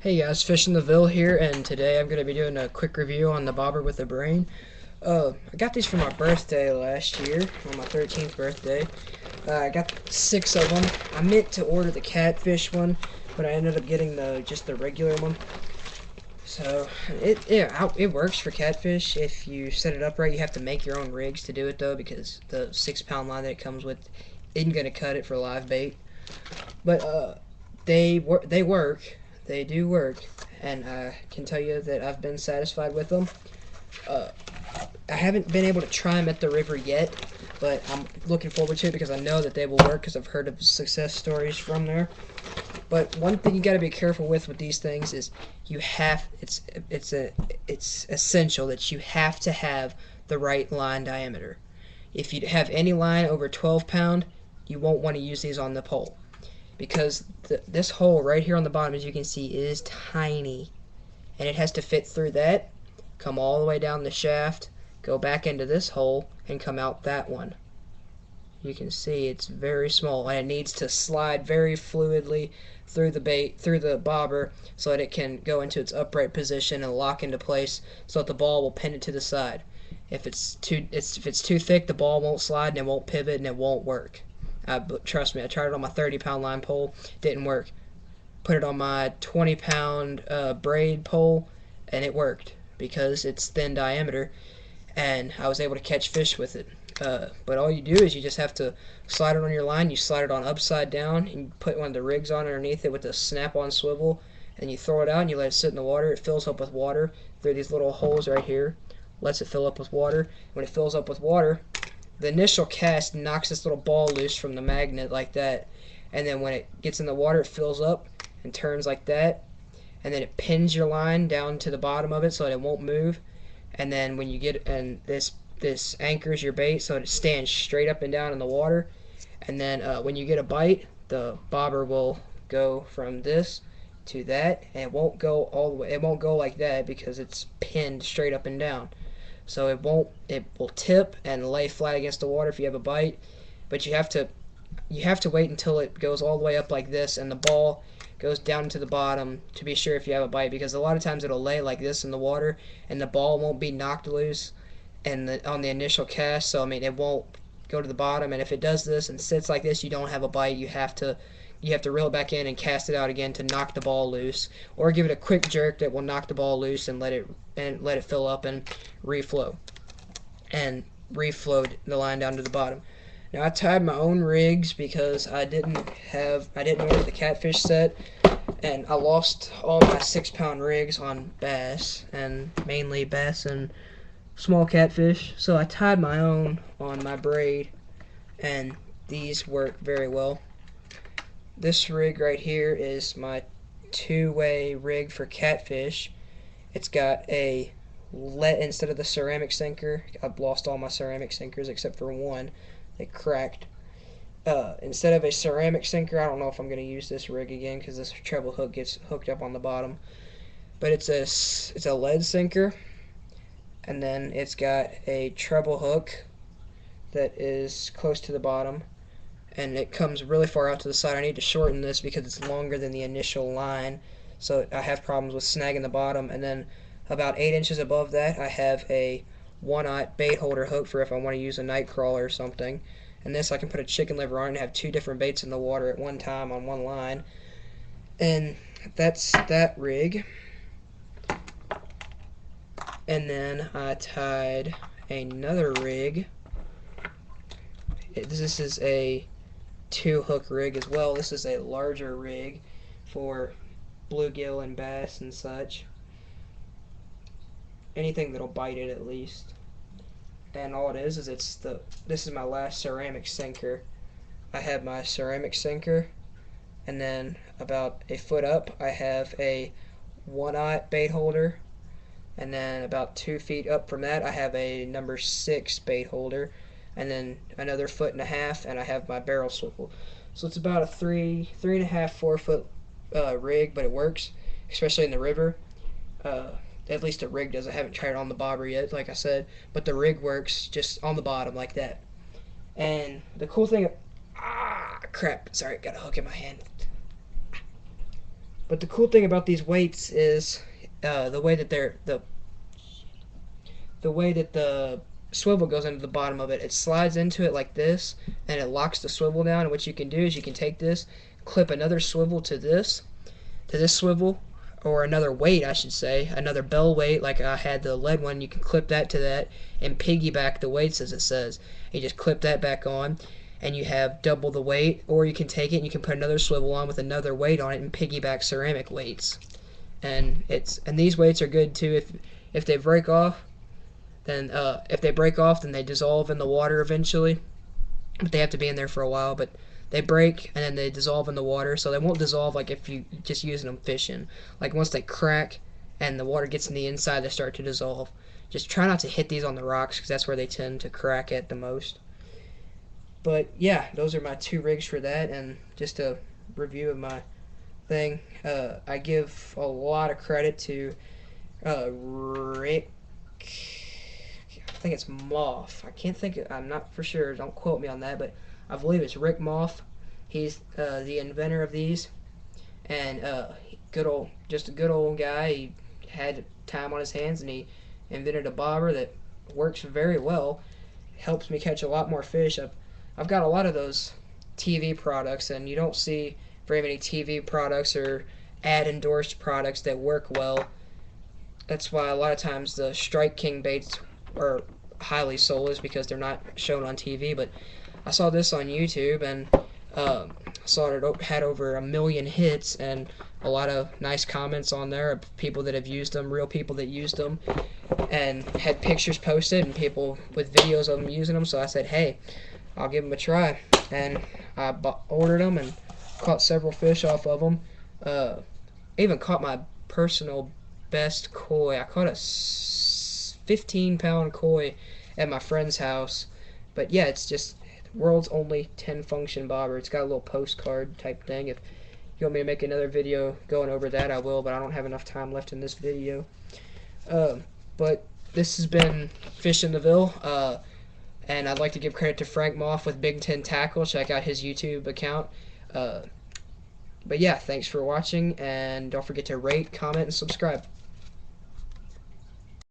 Hey guys, Fishing the Ville here, and today I'm going to be doing a quick review on the bobber with a brain. I got these for my birthday last year, on my 13th birthday. I got 6 of them. I meant to order the catfish one, but I ended up getting just the regular one. So it works for catfish if you set it up right. You have to make your own rigs to do it though, because the 6 pound line that it comes with isn't going to cut it for live bait. But they work. They do work, and I can tell you that I've been satisfied with them. Uh, I haven't been able to try them at the river yet, but I'm looking forward to it because I know that they will work because I've heard of success stories from there. But one thing you got to be careful with these things is you have it's essential that you have to have the right line diameter. If you have any line over 12 pound, you won't want to use these on the pole because this hole right here on the bottom, as you can see, is tiny, and it has to fit through that, come all the way down the shaft, go back into this hole, and come out that one. You can see it's very small, and it needs to slide very fluidly through the bait, through the bobber, so that it can go into its upright position and lock into place, so that the ball will pin it to the side. If it's too thick, the ball won't slide and it won't pivot and it won't work. Trust me, I tried it on my 30-pound line pole, didn't work. Put it on my 20-pound braid pole, and it worked because it's thin diameter, and I was able to catch fish with it. But all you do is you just have to slide it on your line. You slide it on upside down, and you put one of the rigs on underneath it with a snap-on swivel, and you throw it out and you let it sit in the water. It fills up with water through these little holes right here. Lets it fill up with water. When it fills up with water, the initial cast knocks this little ball loose from the magnet like that, and then when it gets in the water, it fills up and turns like that, and then it pins your line down to the bottom of it so that it won't move. And then when you get, and this anchors your bait so that it stands straight up and down in the water. And then when you get a bite, the bobber will go from this to that, and it won't go all the way. It won't go like that because it's pinned straight up and down. So it will tip and lay flat against the water if you have a bite, but you have to wait until it goes all the way up like this and the ball goes down to the bottom to be sure if you have a bite, because a lot of times it'll lay like this in the water and the ball won't be knocked loose on the initial cast, so I mean it won't go to the bottom. And if it does this and sits like this, you don't have a bite. You have to reel it back in and cast it out again to knock the ball loose, or give it a quick jerk that will knock the ball loose and let it fill up and reflow the line down to the bottom. Now I tied my own rigs because I didn't order the catfish set, and I lost all my 6 pound rigs on bass, and mainly bass and small catfish. So I tied my own on my braid, and these work very well. This rig right here is my two-way rig for catfish. It's got a lead instead of the ceramic sinker. I've lost all my ceramic sinkers except for one. They cracked. Instead of a ceramic sinker, I don't know if I'm going to use this rig again because this treble hook gets hooked up on the bottom. But it's a lead sinker, and then it's got a treble hook that is close to the bottom, and it comes really far out to the side. I need to shorten this because it's longer than the initial line, so I have problems with snagging the bottom. And then about 8 inches above that, I have a 1/0 bait holder hook for if I want to use a night crawler or something. And this I can put a chicken liver on and have two different baits in the water at one time on one line. And that's that rig. And then I tied another rig. This is a 2-hook rig as well. This is a larger rig for bluegill and bass and such. Anything that'll bite it at least. And all it is this is my last ceramic sinker. I have my ceramic sinker, and then about a foot up I have a 1/0 bait holder, and then about 2 feet up from that I have a number 6 bait holder, and then another 1.5 foot, and I have my barrel swivel. So it's about a 3.5, 4 foot rig, but it works, especially in the river. At least the rig does. I haven't tried it on the bobber yet, like I said, but the rig works just on the bottom like that. And the cool thing, crap, sorry, got a hook in my hand. But the cool thing about these weights is the way that the swivel goes into the bottom of it. It slides into it like this, and it locks the swivel down. And what you can do is you can take this, clip another swivel to this swivel, or another weight, I should say, another bell weight, like I had the lead one. You can clip that to that and piggyback the weights, as it says. You just clip that back on, and you have double the weight. Or you can take it and you can put another swivel on with another weight on it and piggyback ceramic weights. And these weights are good too if they break off. Then if they break off, then they dissolve in the water eventually. But they have to be in there for a while. But they break and then they dissolve in the water, so they won't dissolve like if you just using them fishing. Like once they crack and the water gets in the inside, they start to dissolve. Just try not to hit these on the rocks, because that's where they tend to crack at the most. But yeah, those are my 2 rigs for that, and just a review of my thing. I give a lot of credit to Rick. I think it's Moff. I can't think. I'm not for sure. Don't quote me on that, but I believe it's Rick Moff. He's the inventor of these, and just a good old guy. He had time on his hands, and he invented a bobber that works very well. Helps me catch a lot more fish. I've got a lot of those TV products, and you don't see very many TV products or ad endorsed products that work well. That's why a lot of times the Strike King baits are highly sold, is because they're not shown on TV. But I saw this on YouTube, and saw it had over 1 million hits and a lot of nice comments on there of people that have used them, real people that used them, and had pictures posted and people with videos of them using them. So I said, hey, I'll give them a try, and I ordered them and caught several fish off of them. Even caught my personal best koi. I caught a 15-pound koi at my friend's house. But yeah, it's just world's only 10 function bobber. It's got a little postcard type thing. If you want me to make another video going over that, I will, but I don't have enough time left in this video. But this has been Fish in the Ville, and I'd like to give credit to Frank Moff with Big Ten Tackle. Check out his YouTube account. But yeah, thanks for watching, and don't forget to rate, comment, and subscribe.